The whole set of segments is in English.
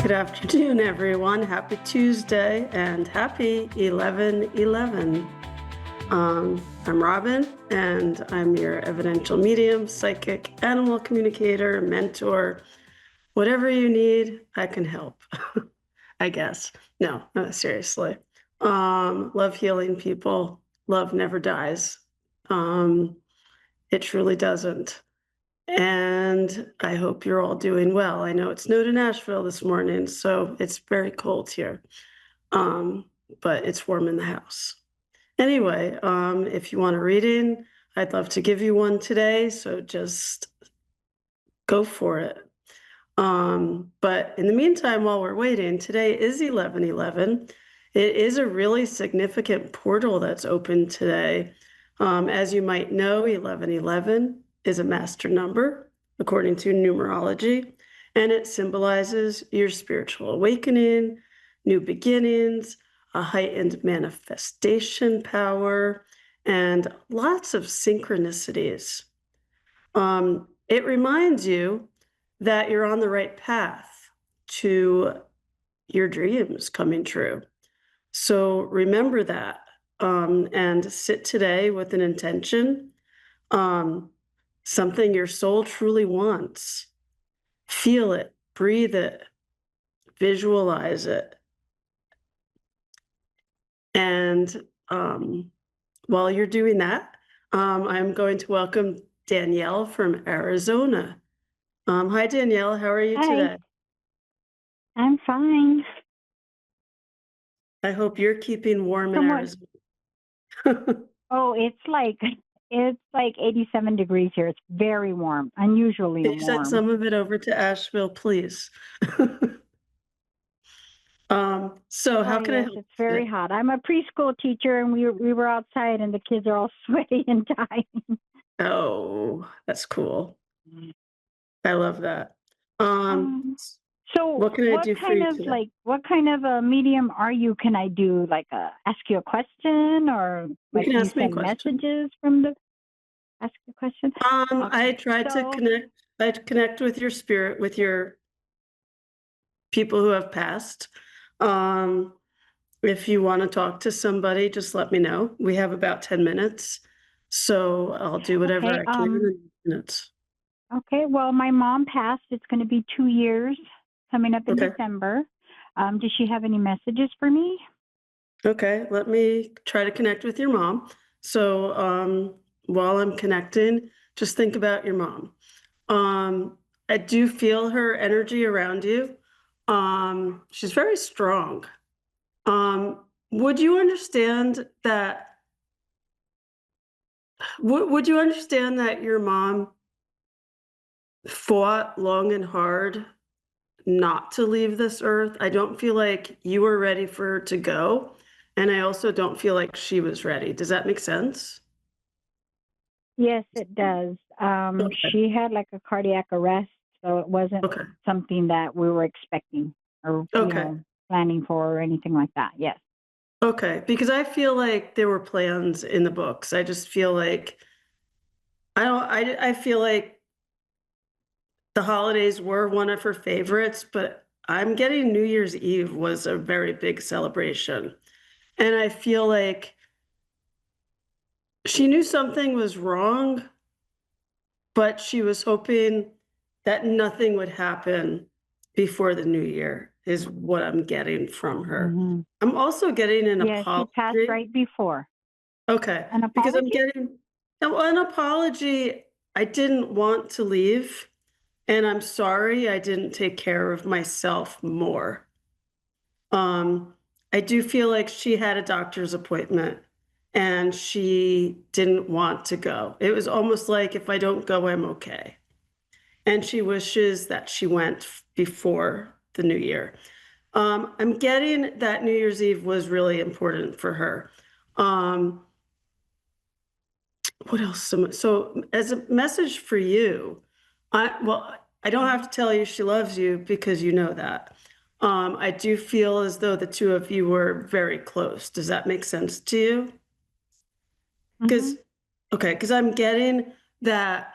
Good afternoon, everyone. Happy Tuesday and happy 11/11. I'm Robyn, and I'm your evidential medium, psychic, animal communicator, mentor. Whatever you need, I can help, I guess. No, seriously. Love healing people. Love never dies. It truly doesn't. And I hope you're all doing well. I know it snowed in Nashville this morning, so it's very cold here. But it's warm in the house. Anyway, if you want a reading, I'd love to give you one today, so just go for it. But in the meantime, while we're waiting, today is 11/11. It is a really significant portal that's open today. As you might know, 11/11 is a master number according to numerology, and it symbolizes your spiritual awakening, new beginnings, a heightened manifestation power, and lots of synchronicities. It reminds you that you're on the right path to your dreams coming true. So remember that, and sit today with an intention, something your soul truly wants. Feel it, breathe it, visualize it. And while you're doing that, I'm going to welcome Danielle from Arizona. Hi, Danielle. How are you Hi, today? I'm fine. I hope you're keeping warm in Somewhat. Arizona. Oh, it's like 87 degrees here. It's very warm, unusually Can you send warm. some of it over to Asheville, please? So how Oh can I yes, help it's you very today? hot. I'm a preschool teacher, and we were outside, and the kids are all sweaty and dying. Oh, that's cool. I love that. Um, so What can I do for you today? what kind of a medium are you? Can I do like ask you a question, or You like can you ask me a send question. messages from the ask a question? I Okay, tried to so connect with your spirit, with your people who have passed. Um, if you want to talk to somebody, just let me know. We have about 10 minutes, so I'll do whatever okay, I can in minutes. okay, well, my mom passed. It's going to be 2 years coming up in Okay. December. Does she have any messages for me? Okay, let me try to connect with your mom. So, while I'm connecting, just think about your mom. I do feel her energy around you. She's very strong. Would you understand that? Would you understand that your mom fought long and hard not to leave this earth? I don't feel like you were ready for her to go, and I also don't feel like she was ready. Does that make sense? Yes, it does. Okay. She had like a cardiac arrest, so it wasn't Okay. something that we were expecting or, Okay. planning for or anything like that. Yes. Okay. Because I feel like there were plans in the books. I just feel like I feel like the holidays were one of her favorites, but I'm getting New Year's Eve was a very big celebration. And I feel like she knew something was wrong, but she was hoping that nothing would happen before the new year, is what I'm getting from her. Hmm. I'm also getting an Yes, she passed apology. right before. Okay, An because I'm apology? getting an apology. I didn't want to leave, and I'm sorry I didn't take care of myself more. Um, I do feel like she had a doctor's appointment and she didn't want to go. It was almost like, if I don't go, I'm okay. And she wishes that she went before the new year. I'm getting that New Year's Eve was really important for her. Um, what else? So as a message for you, I don't have to tell you she loves you because you know that. I do feel as though the two of you were very close. Does that make sense to you? Hmm. Because, okay, because I'm getting that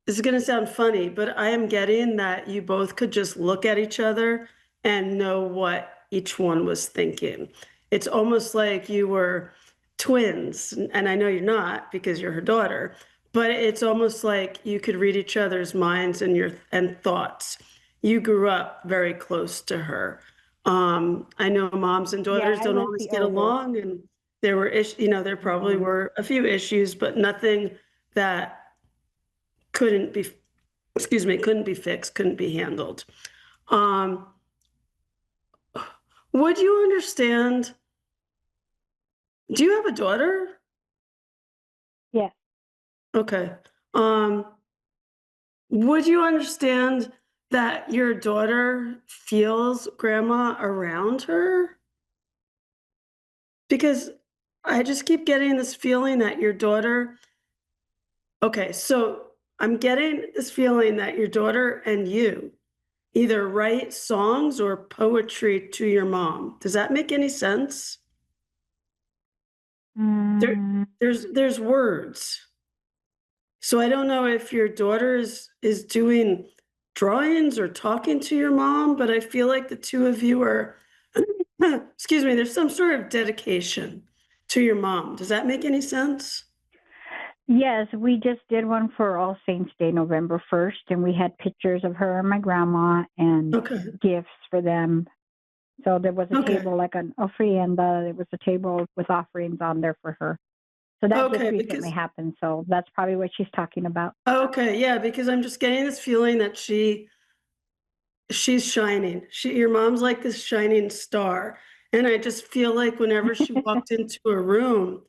this is going to sound funny, but I am getting that you both could just look at each other and know what each one was thinking. It's almost like you were twins, and I know you're not because you're her daughter, but it's almost like you could read each other's minds and thoughts. You grew up very close to her. I know moms and Yeah, daughters I don't was always the get oldest. along, and there were there probably Mhm. were a few issues, but nothing that couldn't be, excuse me, couldn't be fixed, couldn't be handled. Um, would you understand? Do you have a daughter? Yeah. Okay. Um, would you understand that your daughter feels grandma around her? Because I just keep getting this feeling that your daughter, okay, so I'm getting this feeling that your daughter and you either write songs or poetry to your mom. Does that make any sense? There, Mm, there's words. So I don't know if your daughter is doing drawings or talking to your mom, but I feel like the two of you are, excuse me, there's some sort of dedication to your mom. Does that make any sense? yes, we just did one for All Saints Day, November 1st, and we had pictures of her and my grandma and Okay. gifts for them. So there was a Okay. table, like an ofrenda. There was a table with offerings on there for her. So that just Okay. recently Because happened. So that's probably what she's talking about. okay, yeah, because I'm just getting this feeling that she's shining. Your mom's like this shining star. And I just feel like whenever she walked into a room,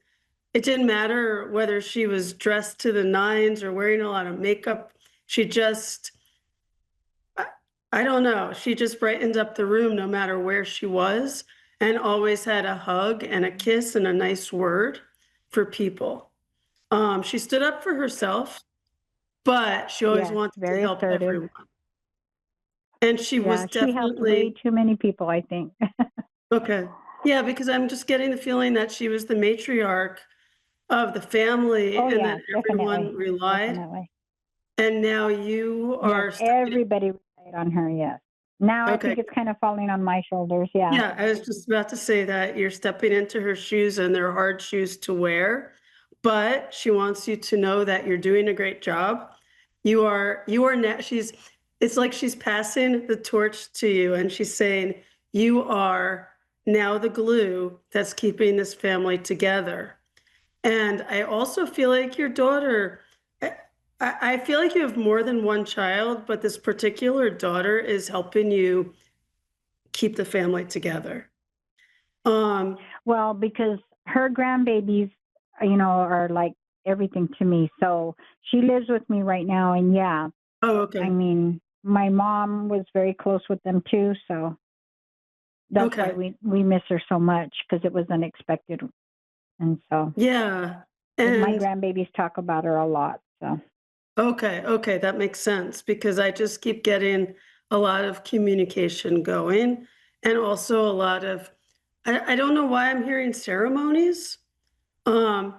it didn't matter whether she was dressed to the nines or wearing a lot of makeup. She just, I, I don't know, she just brightened up the room no matter where she was, and always had a hug and a kiss and a nice word for people. She stood up for herself, but she always Yes, wanted to very help assertive. everyone. And she was Yeah, she helped way definitely, too many people, I think. okay. Yeah, because I'm just getting the feeling that she was the matriarch of the family Oh, and that yeah, everyone definitely. relied. Definitely. And now you Yes, are stepping everybody relied on her. Yes. Now in. I Okay. think it's kind of falling on my shoulders. Yeah. Yeah, I was just about to say that you're stepping into her shoes and they're hard shoes to wear, but she wants you to know that you're doing a great job. You are now, it's like she's passing the torch to you and she's saying, you are now the glue that's keeping this family together. And I also feel like your daughter, I, I feel like you have more than one child, but this particular daughter is helping you keep the family together. Um, Well, because her grandbabies, are like everything to me. So she lives with me right now. And yeah, oh, I okay. mean, my mom was very close with them too. So that's why Okay. we miss her so much because it was unexpected. And so Yeah. my And grandbabies talk about her a lot. So okay, okay, that makes sense because I just keep getting a lot of communication going and also a lot of, I don't know why I'm hearing ceremonies. Um,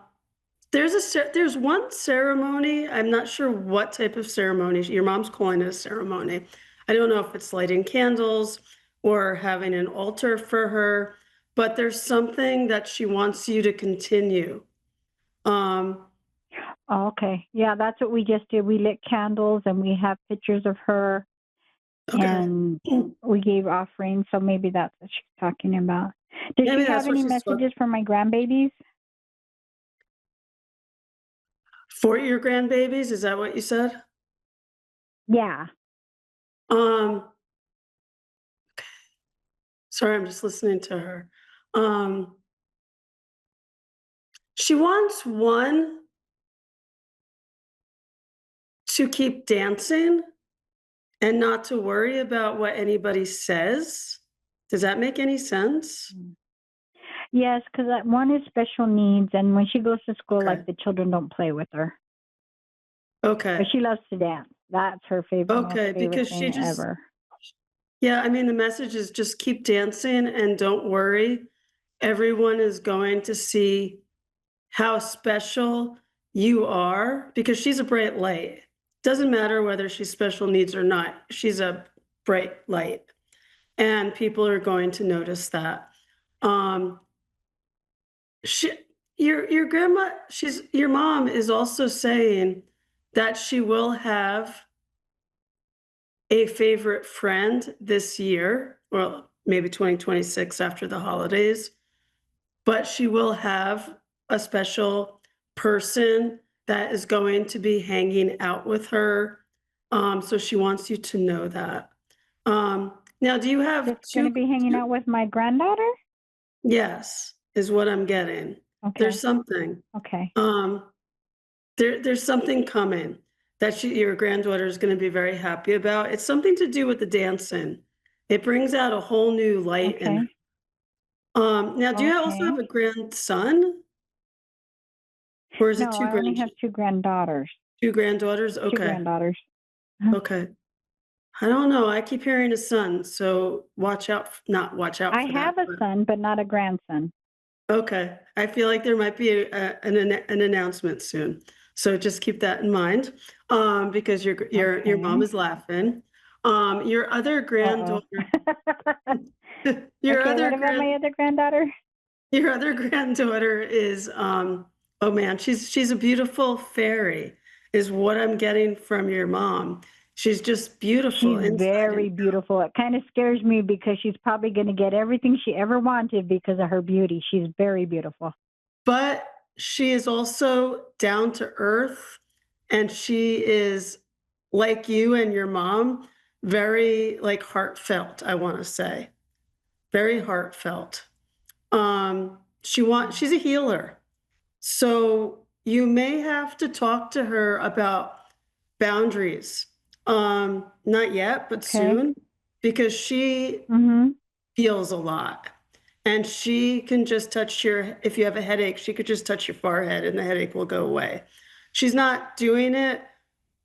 there's one ceremony, I'm not sure what type of ceremony, your mom's calling it a ceremony. I don't know if it's lighting candles or having an altar for her, but there's something that she wants you to continue. Um, oh, okay. Yeah, that's what we just did. We lit candles and we have pictures of her okay. and we gave offerings. So maybe that's what she's talking about. Does Maybe she have that's what any she's talking messages for my grandbabies? for your grandbabies. Is that what you said? Yeah. Um, sorry, I'm just listening to her. Um, she wants one to keep dancing and not to worry about what anybody says. Does that make any sense? Mm. Yes, because one is special needs, and when she goes to school, like Okay. the children don't play with her, but Okay. she loves to dance. That's her most Okay. favorite Because she thing just, ever. yeah, I mean, the message is just keep dancing and don't worry. Everyone is going to see how special you are because she's a bright light. doesn't matter whether she's special needs or not. She's a bright light, and people are going to notice that. Um, she, your grandma, your mom is also saying that she will have a favorite friend this year, well, maybe 2026 after the holidays, but she will have a special person that is going to be hanging out with her. So she wants you to know that. Now, do you have It's going to be hanging out with my granddaughter? Yes, is what I'm getting. Okay. There's something. Okay. There's something coming that your granddaughter is going to be very happy about. It's something to do with the dancing. It brings out a whole new light in her. Okay. Now, do you also have Okay. a grandson, or is it No, I only have two granddaughters. two granddaughters? Two Okay, granddaughters. Uh-huh. okay. I don't know. I keep hearing a son, so watch out. Not watch out I for that. have a son, but not a grandson. Okay, I feel like there might be an announcement soon, so just keep that in mind, because your mom Okay. is laughing. Your other Uh-oh. granddaughter, your Okay, other what about my grand, other granddaughter? your other granddaughter is, oh man, she's a beautiful fairy, is what I'm getting from your mom. She's just beautiful She's inside and very beautiful. It kind of scares me because she's probably going to get everything she ever wanted because of her beauty. She's very beautiful. but she is also down to earth, and she is like you and your mom, very like heartfelt, I want to say. Very heartfelt. She's a healer. So you may have to talk to her about boundaries. Not yet, but Okay. soon, because she Mhm. feels a lot. And she can just touch if you have a headache, she could just touch your forehead and the headache will go away. She's not doing it,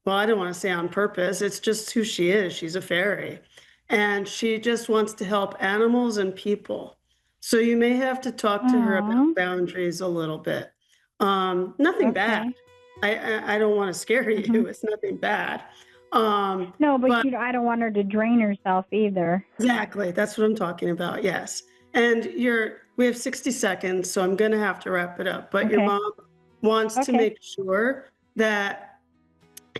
well, I don't want to say on purpose. It's just who she is. She's a fairy. And she just wants to help animals and people. So you may have to talk to her about Aw. boundaries a little bit. Nothing bad. Okay. I don't want to scare you. Mhm. It's nothing bad. No, but But I don't want her to drain herself either. exactly, that's what I'm talking about. Yes. And we have 60 seconds, so I'm going to have to wrap it up. But your Okay. mom wants to Okay. make sure that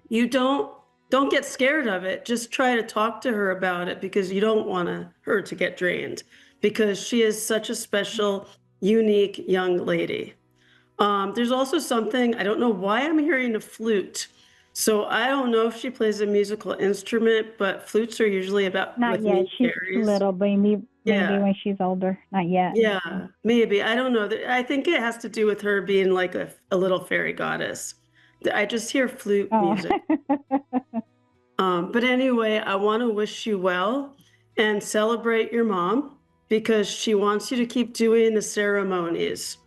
you don't get scared of it. Just try to talk to her about it, because you don't want her to get drained, because she is such a special, unique young lady. There's also something, I don't know why I'm hearing a flute. So I don't know if she plays a musical instrument, but flutes are usually about Not with yet. me She's fairies. little, maybe Yeah. when she's older. Not yet. Yeah, maybe. I don't know. I think it has to do with her being like a little fairy goddess. I just hear flute Oh. music. But anyway, I want to wish you well and celebrate your mom, because she wants you to keep doing the ceremonies,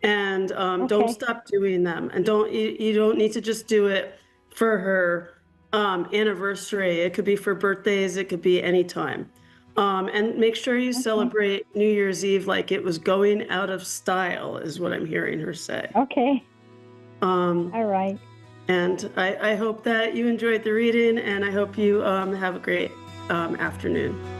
and don't Okay. stop doing them. And you don't need to just do it for her anniversary. It could be for birthdays. It could be anytime. And make sure you Okay. celebrate New Year's Eve like it was going out of style, is what I'm hearing her say. Okay. Um, All right. and I hope that you enjoyed the reading, and I hope you have a great afternoon.